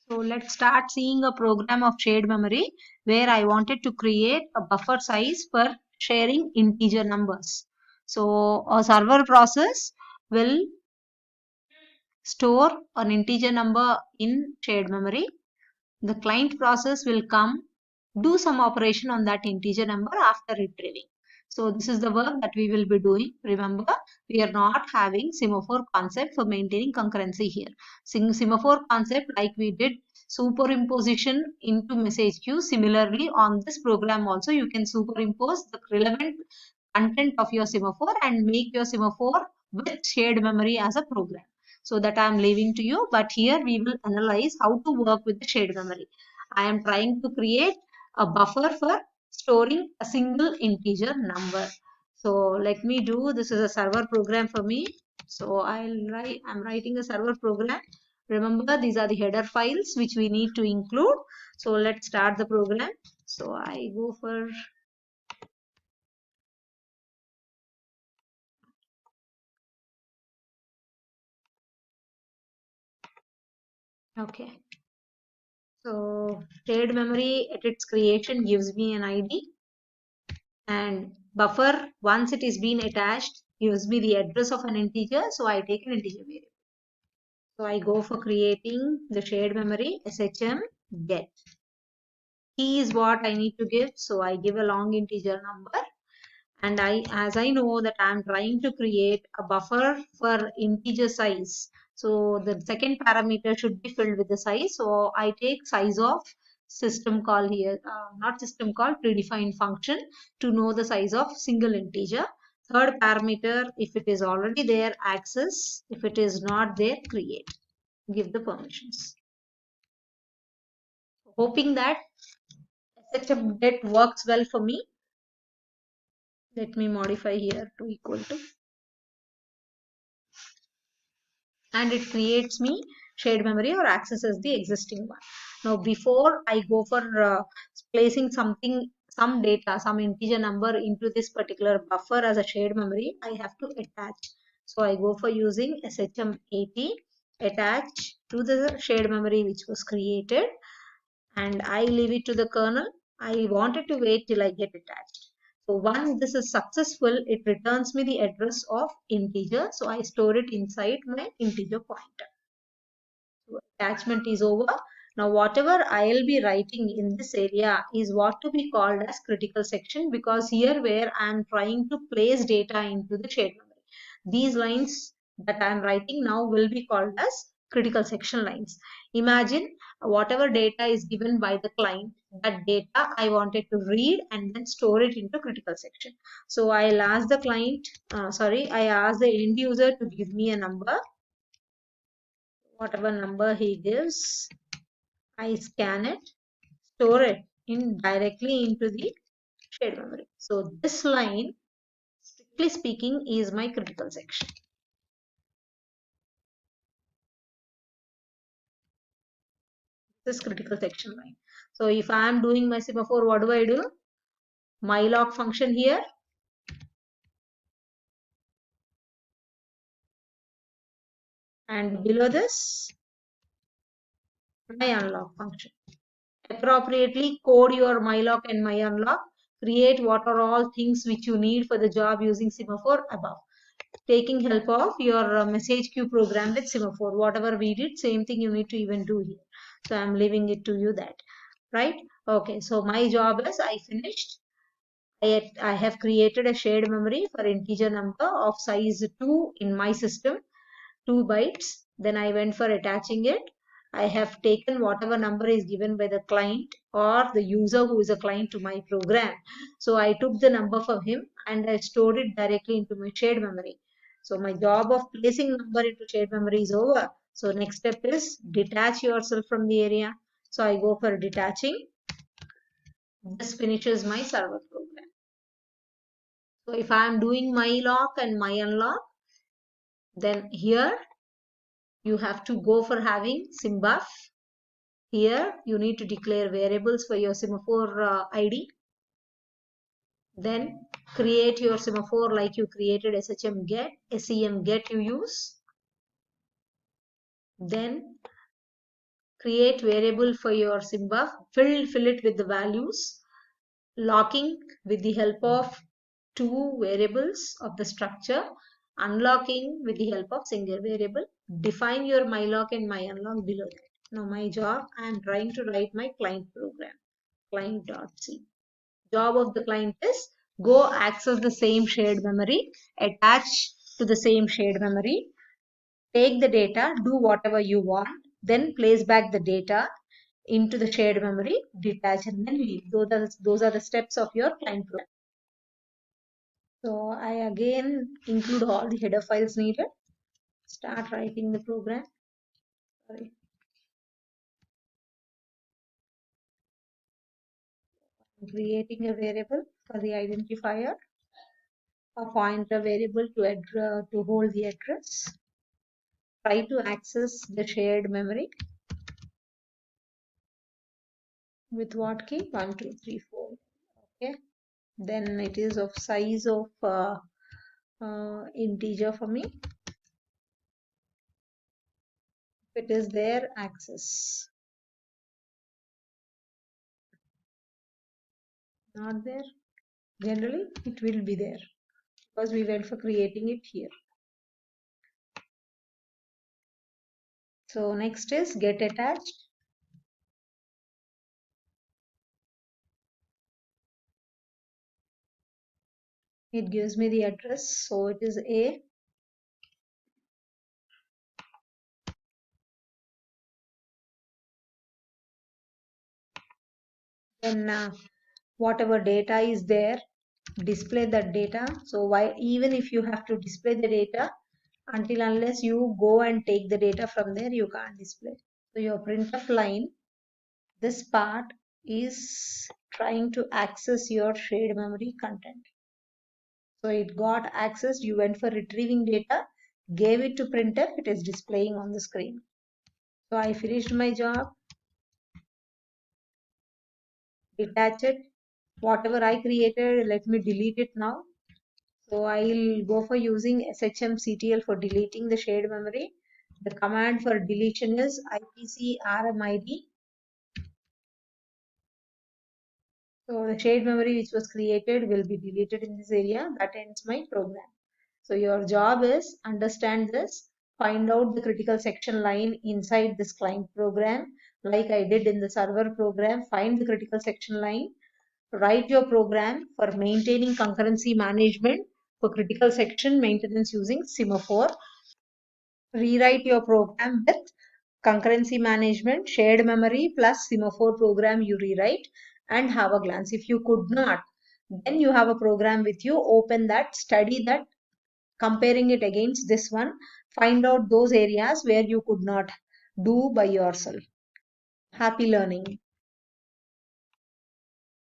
So let's start seeing a program of shared memory where I wanted to create a buffer size for sharing integer numbers. So a server process will store an integer number in shared memory. The client process will come do some operation on that integer number after retrieving. So this is the work that we will be doing. Remember, we are not having semaphore concept for maintaining concurrency here. Semaphore concept, like we did superimposition into message queue, similarly on this program also you can superimpose the relevant content of your semaphore and make your semaphore with shared memory as a program. So that I am leaving to you, but here we will analyze how to work with the shared memory. I am trying to create a buffer for storing a single integer number. So let me do, this is a server program for me. So I'm writing a server program. Remember, these are the header files which we need to include. So let's start the program. So I go for, okay. So shared memory at its creation gives me an ID, and buffer, once it is been attached, gives me the address of an integer. So I take an integer variable. So I go for creating the shared memory shm get. Key is what I need to give. So I give a long integer number. And as I know that I'm trying to create a buffer for integer size. So the second parameter should be filled with the size. So I take size of system call here, not system call, predefined function to know the size of single integer. Third parameter, if it is already there, access. If it is not there, create. Give the permissions. Hoping that SHM get works well for me. Let me modify here to equal to. And it creates me shared memory or accesses the existing one. Now before I go for placing something, some data, some integer number into this particular buffer as a shared memory, I have to attach. So I go for using shm80 attach to the shared memory which was created, and I leave it to the kernel. I wanted to wait till I get attached. So once this is successful, it returns me the address of integer. So I store it inside my integer pointer. So attachment is over. Now whatever I'll be writing in this area is what to be called as critical section, because here where I'm trying to place data into the shared memory. These lines that I'm writing now will be called as critical section lines. Imagine whatever data is given by the client, that data I wanted to read and then store it into critical section. So I'll ask the client, I ask the end user to give me a number. Whatever number he gives, I scan it, store it directly into the shared memory. So this line, strictly speaking, is my critical section. This critical section line. So if I am doing my semaphore, what do I do? Mylog function here. And below this, my unlock function. Appropriately code your mylog and my unlock. Create what are all things which you need for the job using semaphore above. Taking help of your message queue program with semaphore. Whatever we did, same thing you need to even do here. So I'm leaving it to you that, right? Okay, so my job is I finished. I have created a shared memory for integer number of size 2 in my system, 2 bytes. Then I went for attaching it. I have taken whatever number is given by the client or the user who is a client to my program. So I took the number for him and I stored it directly into my shared memory. So my job of placing number into shared memory is over. So next step is detach yourself from the area. So I go for detaching. This finishes my server program. So if I am doing my lock and my unlock, then here you have to go for having symbuf. Here you need to declare variables for your semaphore ID. Then create your semaphore like you created SHM get, SEM get you use. Then create variable for your symbol, fill it with the values, locking with the help of two variables of the structure, unlocking with the help of single variable. Define your mylock and myunlock below that. Now my job, I am trying to write my client program, client.c. Job of the client is go access the same shared memory, attach to the same shared memory, take the data, do whatever you want, then place back the data into the shared memory, detach and then leave. Those are the steps of your client program. So I again include all the header files needed. Start writing the program. Sorry. Creating a variable for the identifier, a pointer variable to hold the address. Try to access the shared memory with what key? 1, 2, 3, 4. Okay. Then it is of size of integer for me. If it is there, access. Not there. Generally, it will be there because we went for creating it here. So next is get attached. It gives me the address. So it is A. Then whatever data is there, display that data. So why, even if you have to display the data, until unless you go and take the data from there, you can't display. So your printf line, this part is trying to access your shared memory content. So it got accessed, you went for retrieving data, gave it to printf, it is displaying on the screen. So I finished my job, detach it, whatever I created, let me delete it now. So I'll go for using shmctl for deleting the shared memory. The command for deletion is ipcrmid. So the shared memory which was created will be deleted in this area. That ends my program. So your job is understand this, find out the critical section line inside this client program, like I did in the server program. Find the critical section line, write your program for maintaining concurrency management for critical section maintenance using semaphore. Rewrite your program with concurrency management, shared memory plus semaphore program you rewrite and have a glance. If you could not, then you have a program with you, open that, study that, comparing it against this one, find out those areas where you could not do by yourself. Happy learning.